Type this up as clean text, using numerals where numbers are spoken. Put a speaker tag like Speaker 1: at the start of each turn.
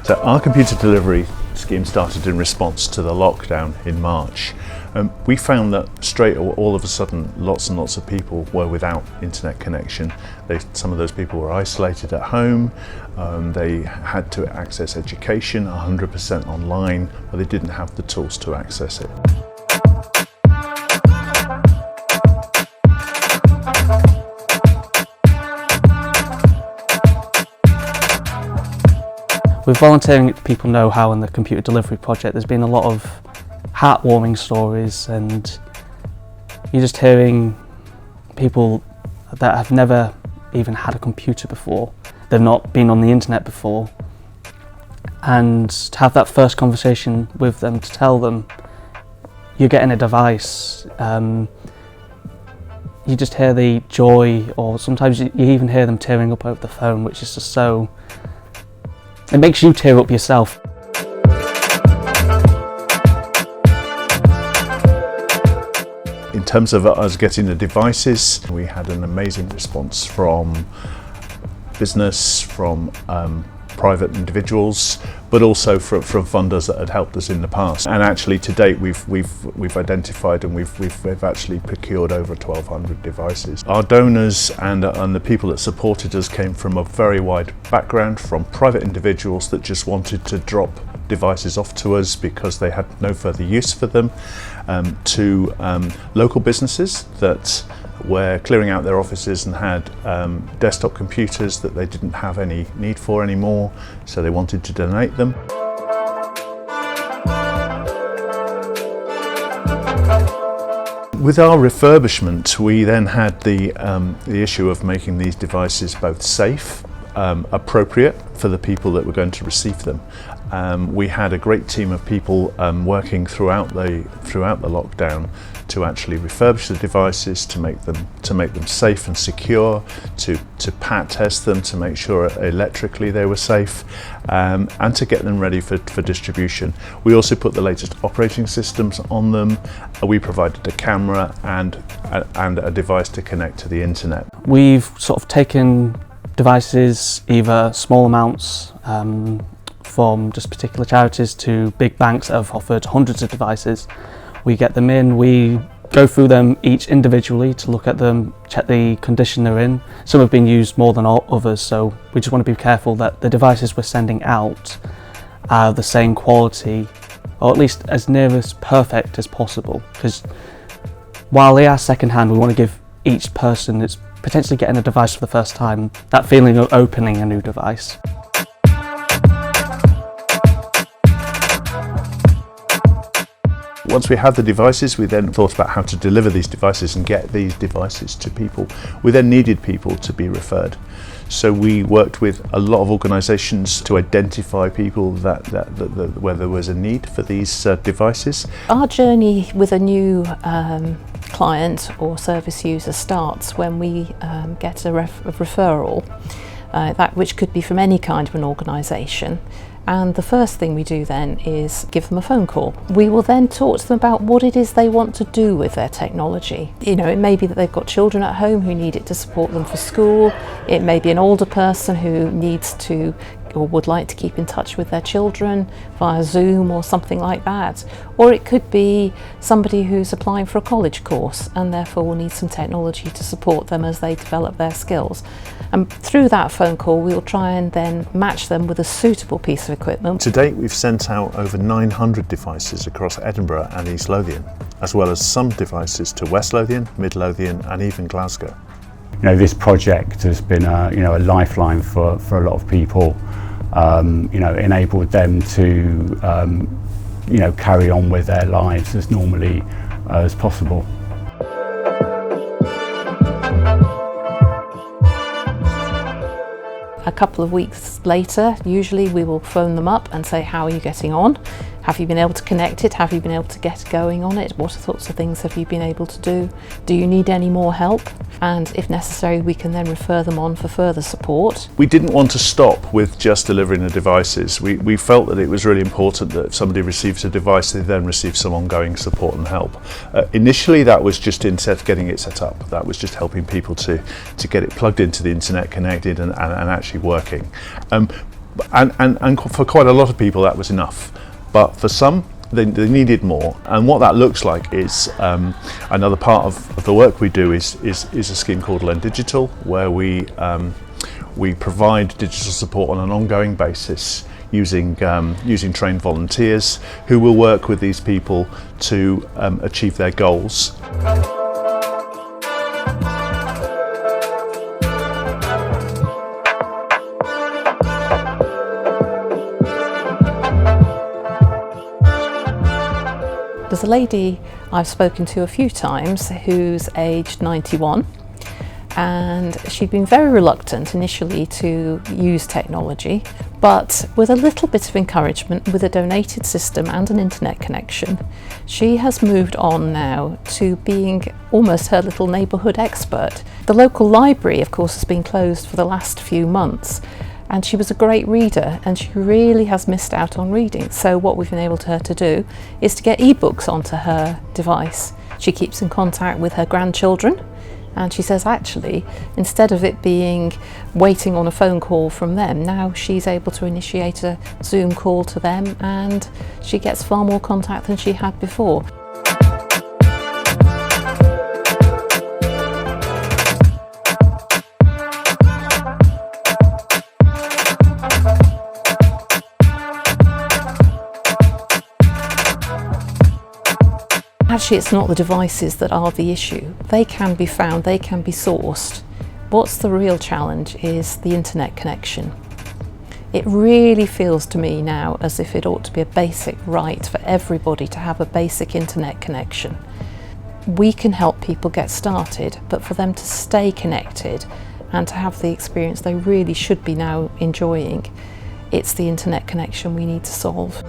Speaker 1: So our computer delivery scheme started in response to the lockdown in March. We found that all of a sudden lots and lots of people were without internet connection. Some of those people were isolated at home, they had to access education 100% online, but they didn't have the tools to access it.
Speaker 2: With volunteering at People Know How and the Computer Delivery Project, there's been a lot of heartwarming stories, and you're just hearing people that have never even had a computer before, they've not been on the internet before, and to have that first conversation with them, to tell them you're getting a device, you just hear the joy, or sometimes you even hear them tearing up over the phone, which is just so, it makes you tear up yourself.
Speaker 1: In terms of us getting the devices, we had an amazing response from business, from private individuals, but also from funders that had helped us in the past. And actually, to date, we've identified and we've actually procured over 1,200 devices. Our donors and the people that supported us came from a very wide background, from private individuals that just wanted to drop devices off to us because they had no further use for them, to local businesses that were clearing out their offices and had desktop computers that they didn't have any need for anymore, so they wanted to donate them. With our refurbishment, we then had the issue of making these devices both safe, appropriate for the people that were going to receive them. We had a great team of people working throughout the lockdown to actually refurbish the devices, to make them safe and secure, to pat test them to make sure electrically they were safe, and to get them ready for distribution. We also put the latest operating systems on them. We provided a camera and a device to connect to the internet.
Speaker 2: We've sort of taken devices, either small amounts from just particular charities to big banks that have offered hundreds of devices. We get them in, we go through them each individually to look at them, check the condition they're in. Some have been used more than others, so we just want to be careful that the devices we're sending out are the same quality, or at least as near as perfect as possible, because while they are second-hand, we want to give each person that's potentially getting a device for the first time that feeling of opening a new device.
Speaker 1: Once we had the devices, we then thought about how to deliver these devices and get these devices to people. We then needed people to be referred. So we worked with a lot of organisations to identify people where there was a need for these devices.
Speaker 3: Our journey with a new client or service user starts when we get a referral, which could be from any kind of an organisation. And the first thing we do then is give them a phone call. We will then talk to them about what it is they want to do with their technology. You know, it may be that they've got children at home who need it to support them for school. It may be an older person who needs to or would like to keep in touch with their children via Zoom or something like that. Or it could be somebody who's applying for a college course and therefore will need some technology to support them as they develop their skills. And through that phone call, we'll try and then match them with a suitable piece of equipment.
Speaker 1: To date, we've sent out over 900 devices across Edinburgh and East Lothian, as well as some devices to West Lothian, Mid Lothian and even Glasgow.
Speaker 4: You know, this project has been a lifeline for a lot of people. Enabled them to carry on with their lives as normally as possible.
Speaker 3: A couple of weeks later, usually we will phone them up and say, how are you getting on? Have you been able to connect it? Have you been able to get going on it? What sorts of things have you been able to do? Do you need any more help? And if necessary, we can then refer them on for further support.
Speaker 1: We didn't want to stop with just delivering the devices. We felt that it was really important that if somebody receives a device, they then receive some ongoing support and help. Initially, that was just getting it set up. That was just helping people to get it plugged into the internet, connected and actually working. And for quite a lot of people that was enough, but for some they needed more. And what that looks like is another part of the work we do is a scheme called Learn Digital, where we provide digital support on an ongoing basis using trained volunteers who will work with these people to achieve their goals.
Speaker 3: There's a lady I've spoken to a few times who's aged 91, and she'd been very reluctant initially to use technology, but with a little bit of encouragement, with a donated system and an internet connection, she has moved on now to being almost her little neighbourhood expert. The local library, of course, has been closed for the last few months, and she was a great reader and she really has missed out on reading. So what we've enabled her to do is to get ebooks onto her device. She keeps in contact with her grandchildren, and she says actually, instead of it being waiting on a phone call from them, now she's able to initiate a Zoom call to them, and she gets far more contact than she had before. Actually, it's not the devices that are the issue. They can be found, they can be sourced. What's the real challenge is the internet connection. It really feels to me now as if it ought to be a basic right for everybody to have a basic internet connection. We can help people get started, but for them to stay connected and to have the experience they really should be now enjoying, it's the internet connection we need to solve.